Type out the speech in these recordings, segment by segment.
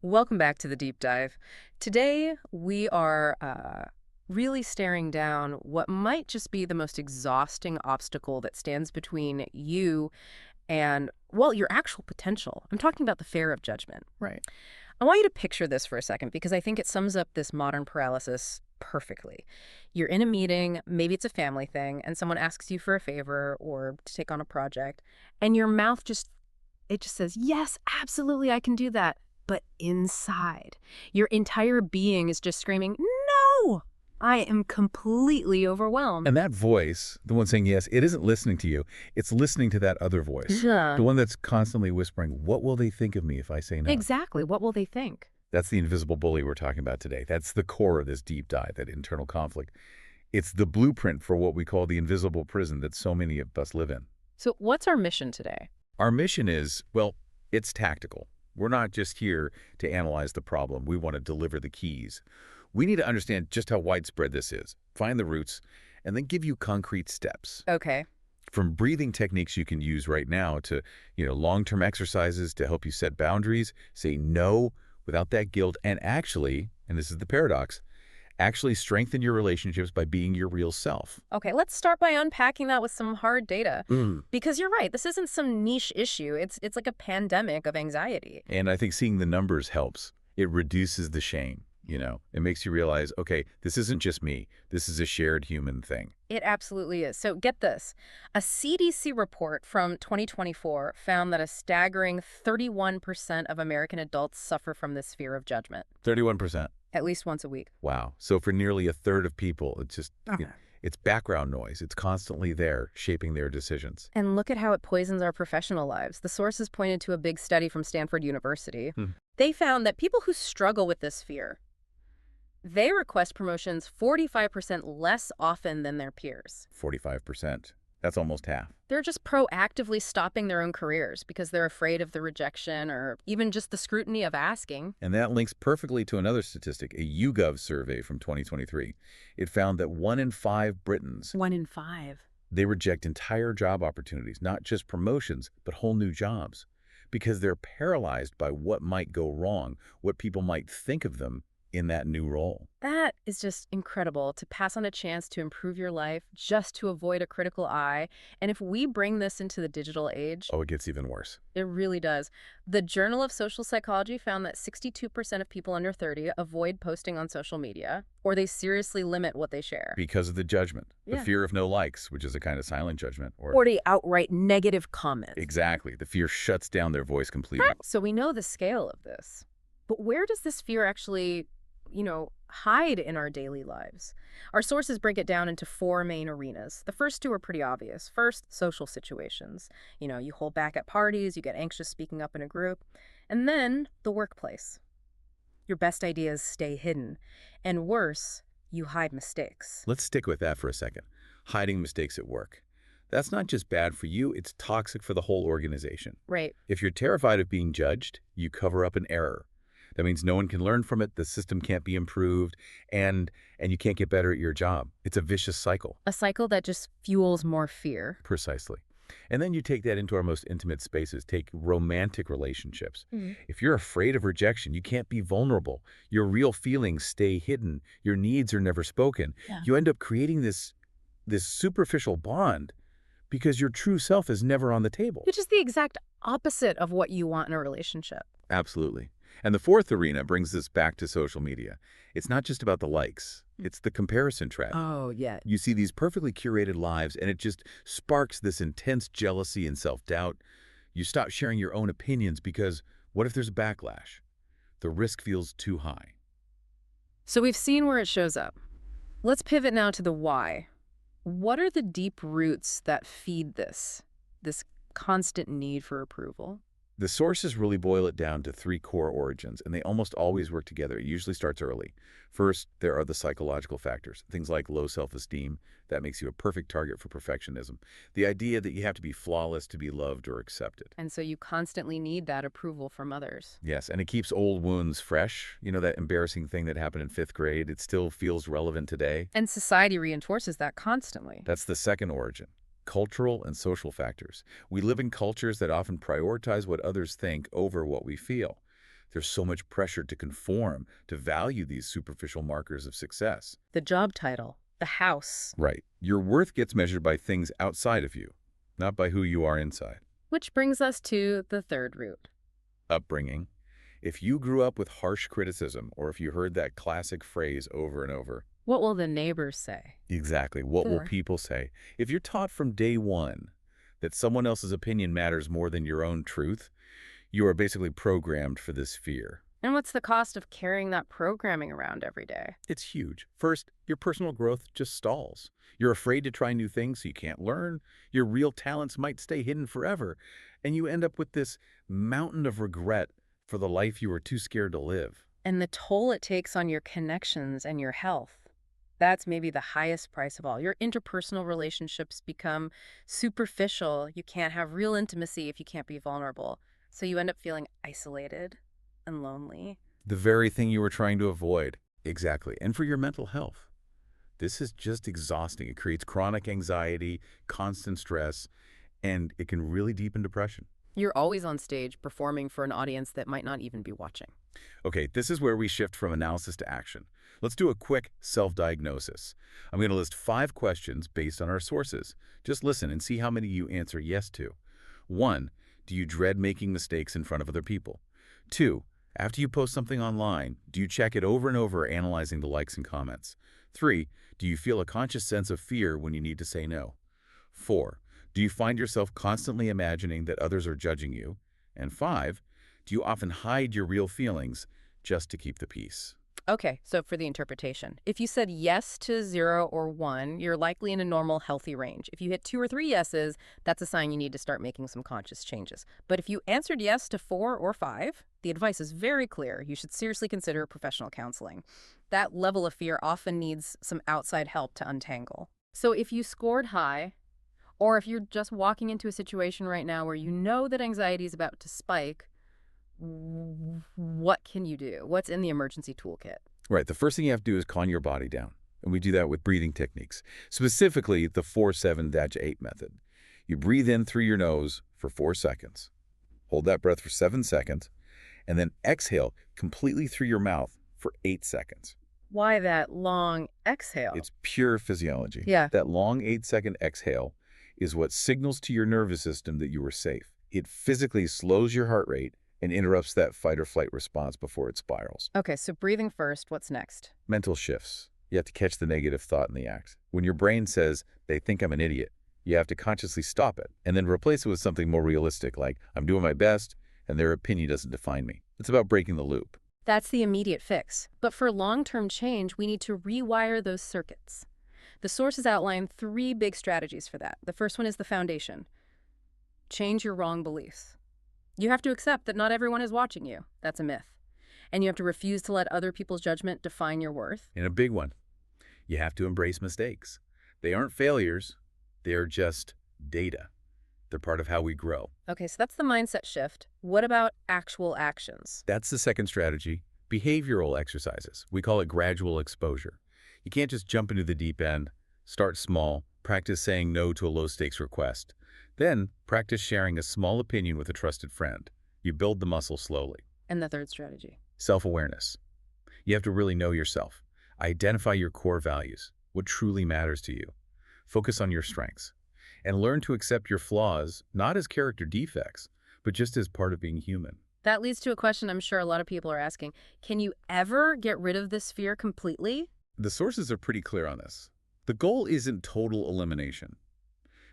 Welcome back to the deep dive. Today, we are really staring down what might just be the most exhausting obstacle that stands between you and, well, your actual potential. I'm talking about the fear of judgment. Right. I want you to picture this for a second because I think it sums up this modern paralysis perfectly. You're in a meeting, maybe it's a family thing, and someone asks you for a favor or to take on a project, and your mouth just says, yes, absolutely, I can do that. But inside, your entire being is just screaming, no, I am completely overwhelmed. And that voice, the one saying yes, it isn't listening to you. It's listening to that other voice. Yeah. The one that's constantly whispering, what will they think of me if I say no? Exactly. What will they think? That's the invisible bully we're talking about today. That's the core of this deep dive, that internal conflict. It's the blueprint for what we call the invisible prison that so many of us live in. So what's our mission today? Our mission is, well, it's tactical. We're not just here to analyze the problem. We want to deliver the keys. We need to understand just how widespread this is, find the roots, and then give you concrete steps. Okay. From breathing techniques you can use right now to, long-term exercises to help you set boundaries, say no without that guilt, and actually, and this is the paradox, actually strengthen your relationships by being your real self. Okay, let's start by unpacking that with some hard data. Mm. Because you're right, this isn't some niche issue. It's like a pandemic of anxiety. And I think seeing the numbers helps. It reduces the shame. It makes you realize, okay, this isn't just me. This is a shared human thing. It absolutely is. So get this. A CDC report from 2024 found that a staggering 31% of American adults suffer from this fear of judgment, 31%. at least once a week. Wow. So for nearly a third of people, it's just, Okay. it's background noise. It's constantly there, shaping their decisions. And look at how it poisons our professional lives. The sources pointed to a big study from Stanford University. Hmm. They found that people who struggle with this fear, they request promotions 45% less often than their peers. 45%. That's almost half. They're just proactively stopping their own careers because they're afraid of the rejection or even just the scrutiny of asking. And that links perfectly to another statistic, a YouGov survey from 2023. It found that 1 in 5 Britons, 1 in 5. they reject entire job opportunities, not just promotions, but whole new jobs, because they're paralyzed by what might go wrong, what people might think of them in that new role. That is just incredible, to pass on a chance to improve your life just to avoid a critical eye. And if we bring this into the digital age, Oh, it gets even worse. it really does. The Journal of Social Psychology found that 62% of people under 30 avoid posting on social media, or they seriously limit what they share. Because of the judgment, the Yeah. fear of no likes, which is a kind of silent judgment. Or the outright negative comments. Exactly. The fear shuts down their voice completely. So we know the scale of this. But where does this fear actually, hide in our daily lives? Our sources break it down into 4 main arenas. The first 2 are pretty obvious. First, social situations. You hold back at parties, you get anxious speaking up in a group. And then the workplace. Your best ideas stay hidden. And worse, you hide mistakes. Let's stick with that for a second. Hiding mistakes at work. That's not just bad for you, it's toxic for the whole organization. Right. If you're terrified of being judged, you cover up an error. That means no one can learn from it, the system can't be improved, and you can't get better at your job. It's a vicious cycle. A cycle that just fuels more fear. Precisely. And then you take that into our most intimate spaces. Take romantic relationships. Mhm. If you're afraid of rejection, you can't be vulnerable. Your real feelings stay hidden. Your needs are never spoken. Yeah. You end up creating this superficial bond because your true self is never on the table. Which is the exact opposite of what you want in a relationship. Absolutely. And the fourth arena brings us back to social media. It's not just about the likes. It's the comparison trap. Oh, yeah. You see these perfectly curated lives, and it just sparks this intense jealousy and self-doubt. You stop sharing your own opinions because what if there's a backlash? The risk feels too high. So we've seen where it shows up. Let's pivot now to the why. What are the deep roots that feed this constant need for approval? The sources really boil it down to 3 core origins, and they almost always work together. It usually starts early. First, there are the psychological factors, things like low self-esteem. That makes you a perfect target for perfectionism. The idea that you have to be flawless to be loved or accepted. And so you constantly need that approval from others. Yes, and it keeps old wounds fresh. That embarrassing thing that happened in 5th grade, it still feels relevant today. And society reinforces that constantly. That's the second origin. Cultural and social factors. We live in cultures that often prioritize what others think over what we feel. There's so much pressure to conform, to value these superficial markers of success. The job title, the house. Right. Your worth gets measured by things outside of you, not by who you are inside. Which brings us to the third root. Upbringing. If you grew up with harsh criticism, or if you heard that classic phrase over and over, What will the neighbors say? exactly, what will Four. people say? If you're taught from day one that someone else's opinion matters more than your own truth, you are basically programmed for this fear. And what's the cost of carrying that programming around every day? It's huge. First, your personal growth just stalls. You're afraid to try new things so you can't learn. Your real talents might stay hidden forever. And you end up with this mountain of regret for the life you were too scared to live. And the toll it takes on your connections and your health. That's maybe the highest price of all. Your interpersonal relationships become superficial. You can't have real intimacy if you can't be vulnerable. So you end up feeling isolated and lonely. The very thing you were trying to avoid. Exactly. And for your mental health. This is just exhausting. It creates chronic anxiety, constant stress, and it can really deepen depression. You're always on stage performing for an audience that might not even be watching. Okay, this is where we shift from analysis to action. Let's do a quick self-diagnosis. I'm going to list 5 questions based on our sources. Just listen and see how many you answer yes to. 1. Do you dread making mistakes in front of other people? 2. After you post something online, do you check it over and over, analyzing the likes and comments? 3. Do you feel a conscious sense of fear when you need to say no? 4. Do you find yourself constantly imagining that others are judging you? And 5. Do you often hide your real feelings just to keep the peace? Okay, so for the interpretation, if you said yes to 0 or 1, you're likely in a normal, healthy range. If you hit 2 or 3 yeses, that's a sign you need to start making some conscious changes. But if you answered yes to 4 or 5, the advice is very clear. You should seriously consider professional counseling. That level of fear often needs some outside help to untangle. So if you scored high, or if you're just walking into a situation right now where you know that anxiety is about to spike, what can you do? What's in the emergency toolkit? Right, the first thing you have to do is calm your body down. And we do that with breathing techniques, specifically the 4-7-8 method. You breathe in through your nose for 4 seconds. Hold that breath for 7 seconds, and then exhale completely through your mouth for 8 seconds. Why that long exhale? It's pure physiology. Yeah. That long 8-second exhale is what signals to your nervous system that you are safe. It physically slows your heart rate and interrupts that fight or flight response before it spirals. Okay, so breathing first, what's next? Mental shifts. You have to catch the negative thought in the act. When your brain says, they think I'm an idiot, you have to consciously stop it and then replace it with something more realistic, like, I'm doing my best and their opinion doesn't define me. It's about breaking the loop. That's the immediate fix. But for long-term change, we need to rewire those circuits. The sources outline 3 big strategies for that. The first one is the foundation. Change your wrong beliefs. You have to accept that not everyone is watching you. That's a myth. And you have to refuse to let other people's judgment define your worth. And a big one, you have to embrace mistakes. They aren't failures. They are just data. They're part of how we grow. Okay, so that's the mindset shift. What about actual actions? That's the second strategy, behavioral exercises. We call it gradual exposure. You can't just jump into the deep end. Start small. Practice saying no to a low-stakes request. Then, practice sharing a small opinion with a trusted friend. You build the muscle slowly. And the third strategy? Self-awareness. You have to really know yourself. Identify your core values, what truly matters to you. Focus on your strengths. And learn to accept your flaws, not as character defects, but just as part of being human. That leads to a question I'm sure a lot of people are asking. Can you ever get rid of this fear completely? The sources are pretty clear on this. The goal isn't total elimination.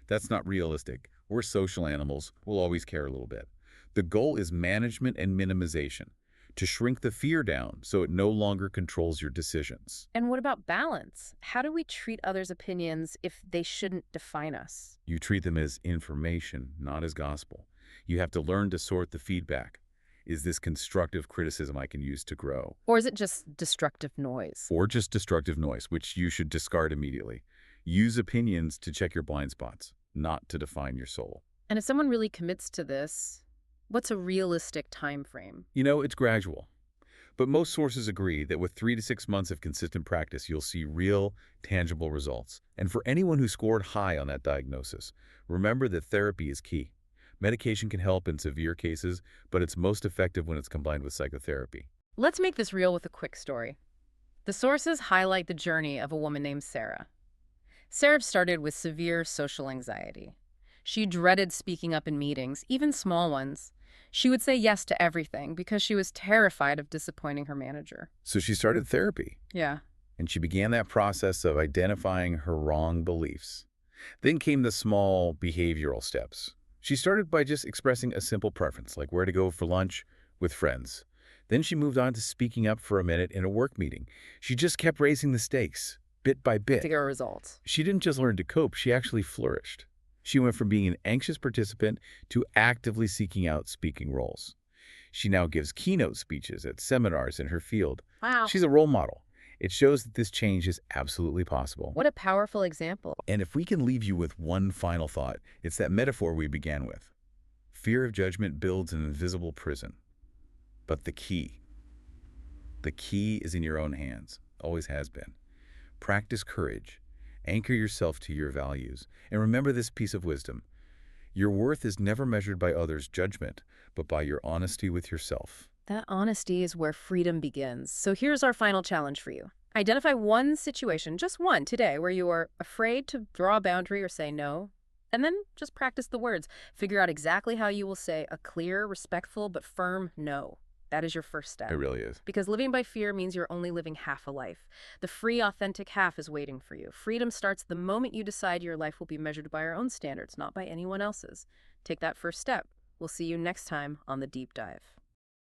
That's not realistic. We're social animals. We'll always care a little bit. The goal is management and minimization, to shrink the fear down so it no longer controls your decisions. And what about balance? How do we treat others' opinions if they shouldn't define us? You treat them as information, not as gospel. You have to learn to sort the feedback. Is this constructive criticism I can use to grow? Or is it just destructive noise? Or just destructive noise, which you should discard immediately. Use opinions to check your blind spots, not to define your soul. And if someone really commits to this, what's a realistic time frame? You know, it's gradual. But most sources agree that with 3 to 6 months of consistent practice, you'll see real, tangible results. And for anyone who scored high on that diagnosis, remember that therapy is key. Medication can help in severe cases, but it's most effective when it's combined with psychotherapy. Let's make this real with a quick story. The sources highlight the journey of a woman named Sarah. Sarah started with severe social anxiety. She dreaded speaking up in meetings, even small ones. She would say yes to everything because she was terrified of disappointing her manager. So she started therapy, Yeah. and she began that process of identifying her wrong beliefs. Then came the small behavioral steps. She started by just expressing a simple preference, like where to go for lunch with friends. Then she moved on to speaking up for a minute in a work meeting. She just kept raising the stakes, bit by To bit. get a result. She didn't just learn to cope, she actually flourished. She went from being an anxious participant to actively seeking out speaking roles. She now gives keynote speeches at seminars in her field. Wow. She's a role model. It shows that this change is absolutely possible. What a powerful example. And if we can leave you with one final thought, it's that metaphor we began with. Fear of judgment builds an invisible prison. But the key is in your own hands, always has been. Practice courage. Anchor yourself to your values. And remember this piece of wisdom. Your worth is never measured by others' judgment, but by your honesty with yourself. That honesty is where freedom begins. So here's our final challenge for you. Identify one situation, just one today, where you are afraid to draw a boundary or say no. And then just practice the words. Figure out exactly how you will say a clear, respectful, but firm no. That is your first step. It really is. Because living by fear means you're only living half a life. The free, authentic half is waiting for you. Freedom starts the moment you decide your life will be measured by your own standards, not by anyone else's. Take that first step. We'll see you next time on The Deep Dive.